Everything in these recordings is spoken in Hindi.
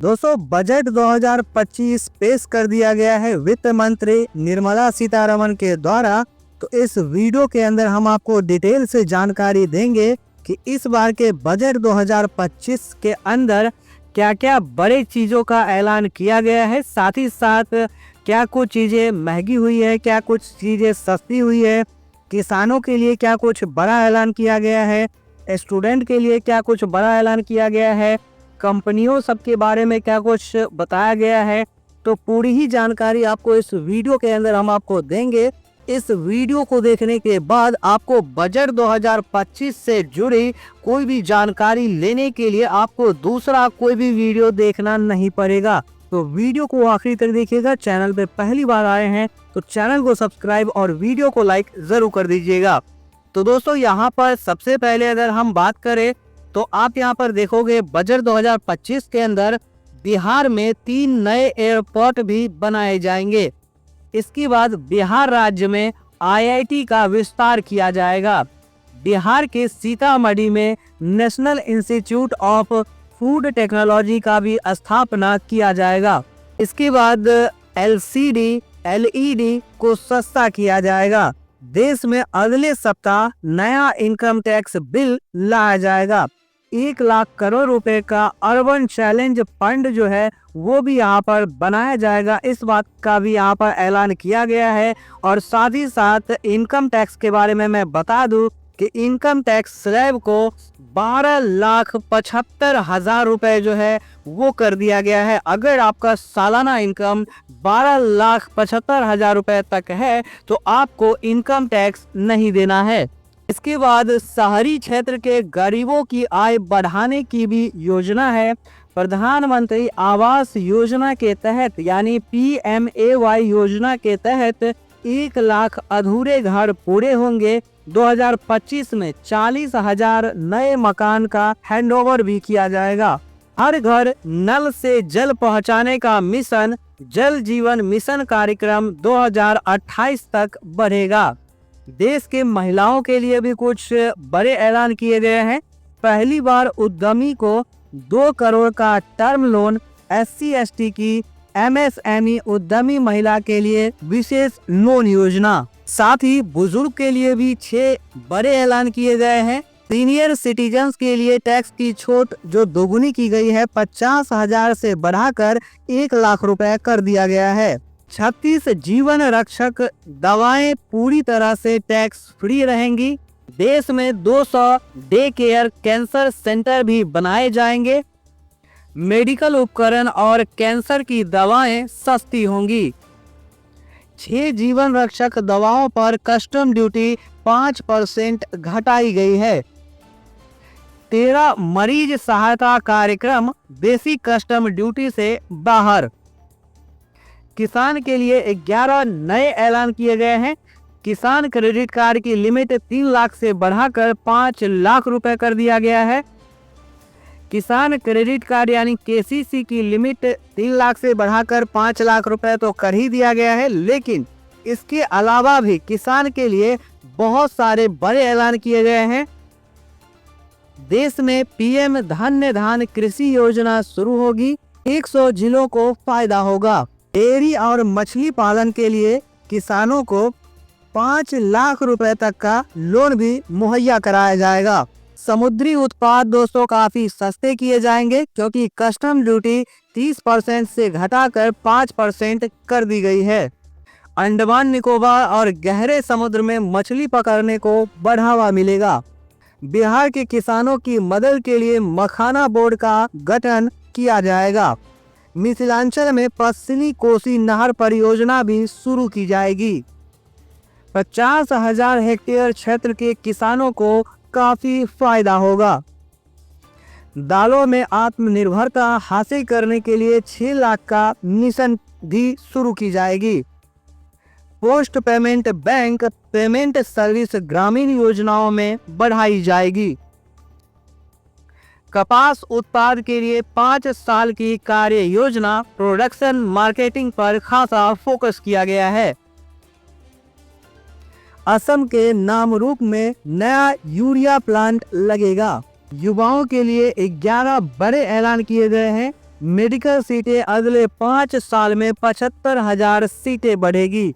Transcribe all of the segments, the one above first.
दोस्तों बजट 2025 पेश कर दिया गया है वित्त मंत्री निर्मला सीतारमण के द्वारा। तो इस वीडियो के अंदर हम आपको डिटेल से जानकारी देंगे कि इस बार के बजट 2025 के अंदर क्या क्या बड़े चीज़ों का ऐलान किया गया है, साथ ही साथ क्या कुछ चीज़ें महंगी हुई है, क्या कुछ चीज़ें सस्ती हुई है, किसानों के लिए क्या कुछ बड़ा ऐलान किया गया है, स्टूडेंट के लिए क्या कुछ बड़ा ऐलान किया गया है, कंपनियों सबके बारे में क्या कुछ बताया गया है। तो पूरी ही जानकारी आपको इस वीडियो के अंदर हम आपको देंगे। इस वीडियो को देखने के बाद आपको बजट 2025 से जुड़ी कोई भी जानकारी लेने के लिए आपको दूसरा कोई भी वीडियो देखना नहीं पड़ेगा। तो वीडियो को आखिरी तक देखिएगा। चैनल पे पहली बार आए हैं तो चैनल को सब्सक्राइब और वीडियो को लाइक जरूर कर दीजिएगा। तो दोस्तों यहाँ पर सबसे पहले अगर हम बात करें तो आप यहाँ पर देखोगे बजट 2025 के अंदर बिहार में 3 नए एयरपोर्ट भी बनाए जाएंगे। इसके बाद बिहार राज्य में आईआईटी का विस्तार किया जाएगा। बिहार के सीतामढ़ी में national institute of food technology का भी स्थापना किया जाएगा। इसके बाद एलसीडी एलईडी को सस्ता किया जाएगा। देश में अगले सप्ताह नया इनकम टैक्स बिल लाया जाएगा। 1 लाख करोड़ रुपए का अर्बन चैलेंज फंड जो है वो भी यहाँ पर बनाया जाएगा। इस बात का भी यहाँ पर ऐलान किया गया है। और साथ ही साथ इनकम टैक्स के बारे में मैं बता दूं कि इनकम टैक्स स्लैब को 12,75,000 रुपए जो है वो कर दिया गया है। अगर आपका सालाना इनकम 12,75,000 रुपए तक है तो आपको इनकम टैक्स नहीं देना है। इसके बाद शहरी क्षेत्र के गरीबों की आय बढ़ाने की भी योजना है। प्रधानमंत्री आवास योजना के तहत यानी PMAY योजना के तहत 1 लाख अधूरे घर पूरे होंगे। 2025 में 40,000 नए मकान का हैंडओवर भी किया जाएगा। हर घर नल से जल पहुंचाने का मिशन जल जीवन मिशन कार्यक्रम 2028 तक बढ़ेगा। देश के महिलाओं के लिए भी कुछ बड़े ऐलान किए गए हैं। पहली बार उद्यमी को 2 करोड़ का टर्म लोन, SC/ST की MSME उद्यमी महिला के लिए विशेष लोन योजना, साथ ही बुजुर्ग के लिए भी 6 बड़े ऐलान किए गए हैं। सीनियर सिटीजन्स के लिए टैक्स की छूट जो दोगुनी की गई है 50,000 से बढ़ाकर 1 लाख रुपए कर दिया गया है। 36 जीवन रक्षक दवाएं पूरी तरह से टैक्स फ्री रहेंगी। देश में 200 डे केयर कैंसर सेंटर भी बनाए जाएंगे। मेडिकल उपकरण और कैंसर की दवाएं सस्ती होंगी। 6 जीवन रक्षक दवाओं पर कस्टम ड्यूटी 5% घटाई गई है। 13 मरीज सहायता कार्यक्रम बेसिक कस्टम ड्यूटी से बाहर। किसान के लिए 11 नए ऐलान किए गए हैं। किसान क्रेडिट कार्ड की लिमिट 3 लाख से बढ़ाकर 5 लाख रुपए कर दिया गया है। किसान क्रेडिट कार्ड यानी KCC की लिमिट 3 लाख से बढ़ाकर 5 लाख रुपए तो कर ही दिया गया है, लेकिन इसके अलावा भी किसान के लिए बहुत सारे बड़े ऐलान किए गए हैं। देश में PM धन्य धान कृषि योजना शुरू होगी। 100 जिलों को फायदा होगा। डेयरी और मछली पालन के लिए किसानों को 5 लाख रुपए तक का लोन भी मुहैया कराया जाएगा। समुद्री उत्पाद दोस्तों काफी सस्ते किए जाएंगे क्योंकि कस्टम ड्यूटी 30% से घटाकर 5% कर दी गई है। अंडमान निकोबार और गहरे समुद्र में मछली पकड़ने को बढ़ावा मिलेगा। बिहार के किसानों की मदद के लिए मखाना बोर्ड का गठन किया जाएगा। मिथिलांचल में पश्चिमी कोसी नहर परियोजना भी शुरू की जाएगी। 50,000 हेक्टेयर क्षेत्र के किसानों को काफी फायदा होगा। दालों में आत्मनिर्भरता हासिल करने के लिए 6 लाख का मिशन भी शुरू की जाएगी। Post payment bank payment service ग्रामीण योजनाओं में बढ़ाई जाएगी। कपास उत्पाद के लिए 5 साल की कार्य योजना प्रोडक्शन मार्केटिंग पर खासा फोकस किया गया है। असम के नामरूप में नया यूरिया प्लांट लगेगा। युवाओं के लिए 11 बड़े ऐलान किए गए हैं। मेडिकल सीटें अगले 5 साल में 75,000 सीटें बढ़ेगी।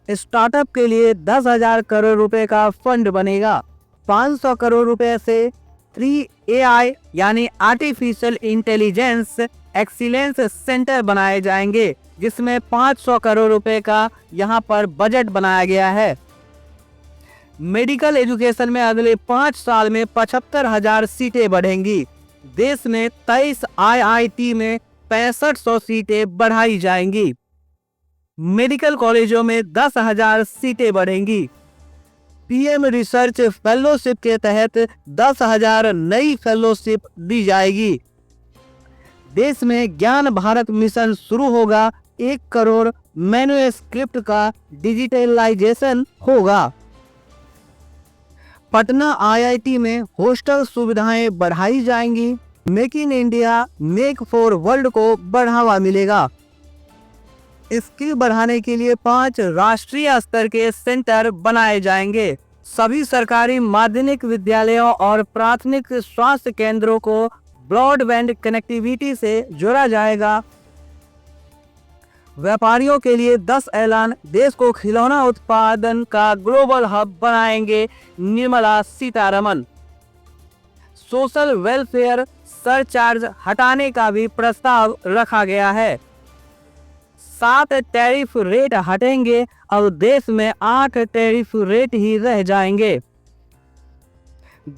स्टार्टअप के लिए 10,000 करोड़ रुपए का फंड बनेगा। 500 करोड़ रुपए से 3AI यानी आर्टिफिशियल इंटेलिजेंस एक्सीलेंस सेंटर बनाए जाएंगे, जिसमें 500 करोड़ रुपए का यहाँ पर बजट बनाया गया है। मेडिकल एजुकेशन में अगले 5 साल में 75,000 सीटें बढ़ेंगी। देश में 23 IIT में 6500 सीटें बढ़ाई जाएंगी। मेडिकल कॉलेजों में 10,000 सीटें बढ़ेंगी। PM रिसर्च फेलोशिप के तहत 10,000 नई फेलोशिप दी जाएगी। देश में ज्ञान भारत मिशन शुरू होगा। 1 करोड़ मैन्युस्क्रिप्ट का डिजिटलाइजेशन होगा। पटना IIT में हॉस्टल सुविधाएं बढ़ाई जाएंगी। Make in India, make for world को बढ़ावा मिलेगा। स्किल बढ़ाने के लिए 5 राष्ट्रीय स्तर के सेंटर बनाए जाएंगे। सभी सरकारी माध्यमिक विद्यालयों और प्राथमिक स्वास्थ्य केंद्रों को ब्रॉडबैंड कनेक्टिविटी से जोड़ा जाएगा। व्यापारियों के लिए 10 ऐलान। देश को खिलौना उत्पादन का ग्लोबल हब बनाएंगे Nirmala Sitharaman. Social welfare surcharge हटाने का भी प्रस्ताव रखा गया है। 7 टैरिफ रेट हटेंगे। अब देश में 8 टैरिफ रेट ही रह जाएंगे।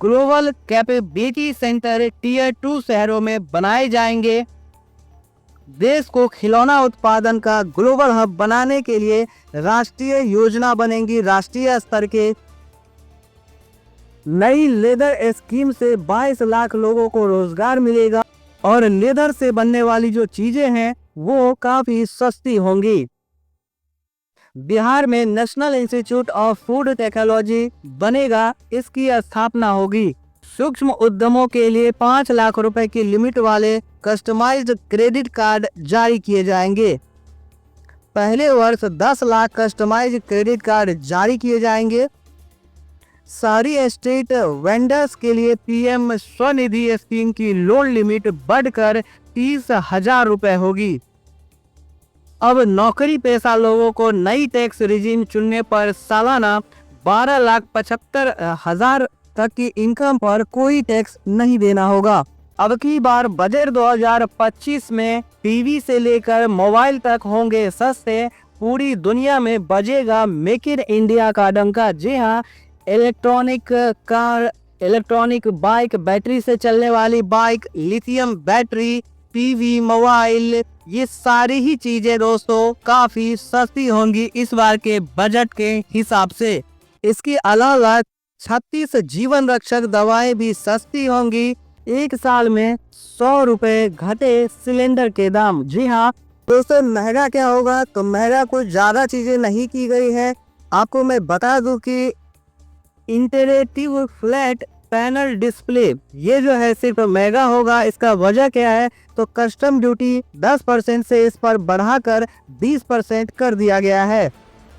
ग्लोबल कैपेबिलिटी सेंटर टियर 2 शहरों में बनाए जाएंगे। देश को खिलौना उत्पादन का ग्लोबल हब बनाने के लिए राष्ट्रीय योजना बनेगी। राष्ट्रीय स्तर के नई लेदर स्कीम से 22 लाख लोगों को रोजगार मिलेगा और लेदर से बनने वाली जो चीजें हैं वो काफी सस्ती होंगी। बिहार में national institute of food technology बनेगा। इसकी स्थापना होगी। सूक्ष्म उद्यमों के लिए 5 लाख रुपए की लिमिट वाले कस्टमाइज्ड क्रेडिट कार्ड जारी किए जाएंगे। पहले वर्ष 10 लाख कस्टमाइज्ड क्रेडिट कार्ड जारी किए जाएंगे। शहरी स्ट्रीट वेंडर्स के लिए PM स्वनिधि स्कीम की लोन लिमिट बढ़कर 30,000 रुपए होगी। अब नौकरी पेशा लोगों को नई टैक्स रिजीम चुनने पर सालाना 12,75,000 तक की इनकम पर कोई टैक्स नहीं देना होगा। अब की बार बजट 2025 में टीवी से लेकर मोबाइल तक होंगे सस्ते। पूरी दुनिया में बजेगा मेक इन इंडिया का डंका। जी हाँ, electronic car, electronic bike, battery से चलने वाली bike, lithium battery, TV, mobile, ये सारी ही चीजें दोस्तों काफी सस्ती होंगी इस बार के बजट के हिसाब से। इसके अलावा 36 जीवन रक्षक दवाएं भी सस्ती होंगी। 1 साल में 100 रुपए घटे सिलेंडर के दाम। जी हाँ दोस्तों, महंगा क्या होगा? तो महंगा कुछ ज्यादा चीजें नहीं की गई है। आपको मैं बता दूं कि इंटरेक्टिव फ्लैट पैनल डिस्प्ले ये जो है सिर्फ महंगा होगा। इसका वजह क्या है? तो कस्टम ड्यूटी 10% से इस पर बढ़ाकर 20% कर दिया गया है।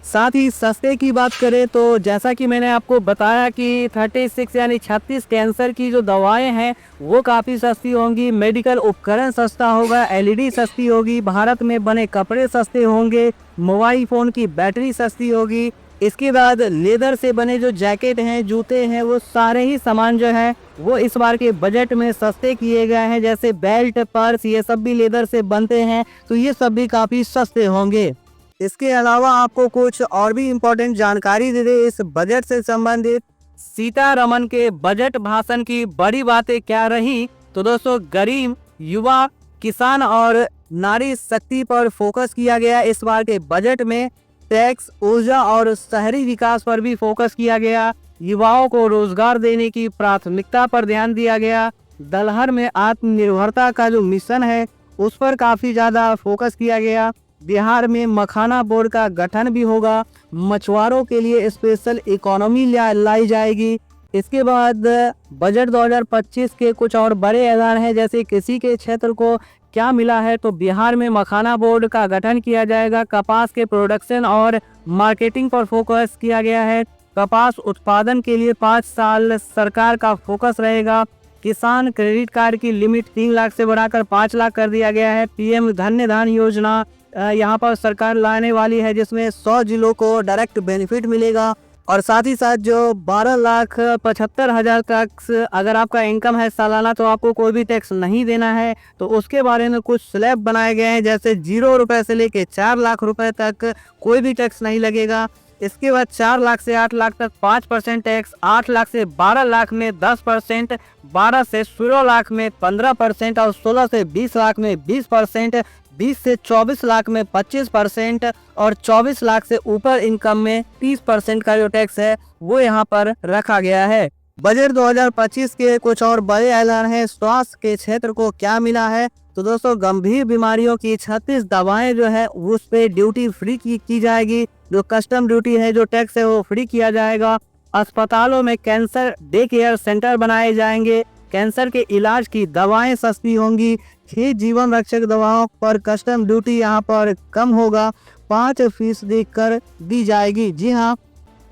साथ ही सस्ते की बात करें तो जैसा कि मैंने आपको बताया कि 36 यानी 36 कैंसर की जो दवाएं हैं वो काफ़ी सस्ती होंगी। मेडिकल उपकरण सस्ता होगा। LED सस्ती होगी। भारत में बने कपड़े सस्ते होंगे। मोबाइल फ़ोन की बैटरी सस्ती होगी। इसके बाद लेदर से बने जो जैकेट हैं, जूते हैं, वो सारे ही सामान जो है वो इस बार के बजट में सस्ते किए गए हैं। जैसे बेल्ट, पर्स, ये सब भी लेदर से बनते हैं, तो ये सब भी काफ़ी सस्ते होंगे। इसके अलावा आपको कुछ और भी इम्पोर्टेंट जानकारी दे दे इस बजट से संबंधित। सीतारमन के बजट भाषण की बड़ी बातें क्या रही? तो दोस्तों, गरीब, युवा, किसान और नारी शक्ति पर फोकस किया गया इस बार के बजट में। टैक्स, ऊर्जा और शहरी विकास पर भी फोकस किया गया। युवाओं को रोजगार देने की प्राथमिकता पर ध्यान दिया गया। दलहन में आत्मनिर्भरता का जो मिशन है उस पर काफ़ी ज़्यादा फोकस किया गया। बिहार में मखाना बोर्ड का गठन भी होगा। मछुआरों के लिए स्पेशल इकोनॉमी लाई जाएगी। इसके बाद बजट 2025 के कुछ और बड़े ऐलान हैं, जैसे कृषि के क्षेत्र को क्या मिला है? तो बिहार में मखाना बोर्ड का गठन किया जाएगा। कपास के प्रोडक्शन और मार्केटिंग पर फोकस किया गया है। कपास उत्पादन के लिए 5 साल सरकार का फोकस रहेगा। किसान क्रेडिट कार्ड की लिमिट 3 लाख से बढ़ाकर 5 लाख कर दिया गया है। पीएम धन्य धन योजना यहाँ पर सरकार लाने वाली है, जिसमें 100 जिलों को डायरेक्ट बेनिफिट मिलेगा। और साथ ही साथ जो 12,75,000 तक अगर आपका इनकम है सालाना, तो आपको कोई भी टैक्स नहीं देना है। तो उसके बारे में कुछ स्लैब बनाए गए हैं, जैसे 0 रुपये से लेके 4 लाख रुपए तक कोई भी टैक्स नहीं लगेगा। इसके बाद 4 लाख से 8 लाख तक 5% टैक्स, 8 लाख से 12 लाख में 10%, 12 से 16 लाख में 15% और 16 से 20 लाख में 20%, 20 से 24 लाख में 25% और 24 लाख से ऊपर इनकम में 30% का जो टैक्स है वो यहाँ पर रखा गया है। बजट 2025 के कुछ और बड़े ऐलान हैं। स्वास्थ्य के क्षेत्र को क्या मिला है, तो दोस्तों गंभीर बीमारियों की 36 दवाएं जो है उस पे ड्यूटी फ्री की जाएगी। जो कस्टम ड्यूटी है, जो टैक्स है वो फ्री किया जाएगा। अस्पतालों में कैंसर डे केयर सेंटर बनाए जाएंगे। कैंसर के इलाज की दवाएं सस्ती होंगी। 6 जीवन रक्षक दवाओं पर कस्टम ड्यूटी यहाँ पर कम होगा, 5% कर दी जाएगी। जी हाँ,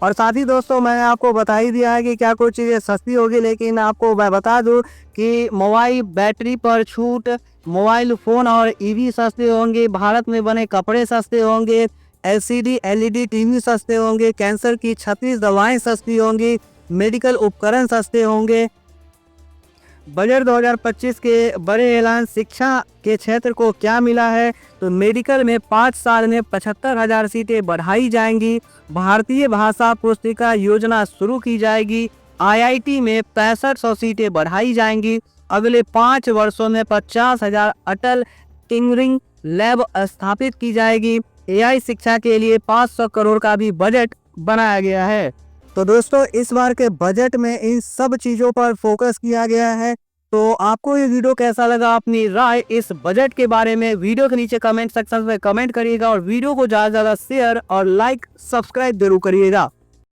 और साथ ही दोस्तों मैंने आपको बता ही दिया है कि क्या कुछ चीज़ें सस्ती होगी, लेकिन आपको मैं बता दूं कि मोबाइल बैटरी पर छूट, मोबाइल फ़ोन और ईवी सस्ते होंगे, भारत में बने कपड़े सस्ते होंगे, एलसीडी एलईडी टीवी सस्ते होंगे, कैंसर की 36 दवाएं सस्ती होंगी, मेडिकल उपकरण सस्ते होंगे। बजट 2025 के बड़े ऐलान। शिक्षा के क्षेत्र को क्या मिला है, तो मेडिकल में 5 साल में 75,000 सीटें बढ़ाई जाएंगी। भारतीय भाषा पुस्तिका योजना शुरू की जाएगी। आईआईटी में 6500 सीटें बढ़ाई जाएंगी। अगले 5 वर्षों में 50,000 अटल टिंकरिंग लैब स्थापित की जाएगी। एआई शिक्षा के लिए 500 करोड़ का भी बजट बनाया गया है। तो दोस्तों इस बार के बजट में इन सब चीज़ों पर फोकस किया गया है। तो आपको ये वीडियो कैसा लगा, अपनी राय इस बजट के बारे में वीडियो के नीचे कमेंट सेक्शन में कमेंट करिएगा और वीडियो को ज़्यादा से ज़्यादा शेयर और लाइक सब्सक्राइब जरूर करिएगा।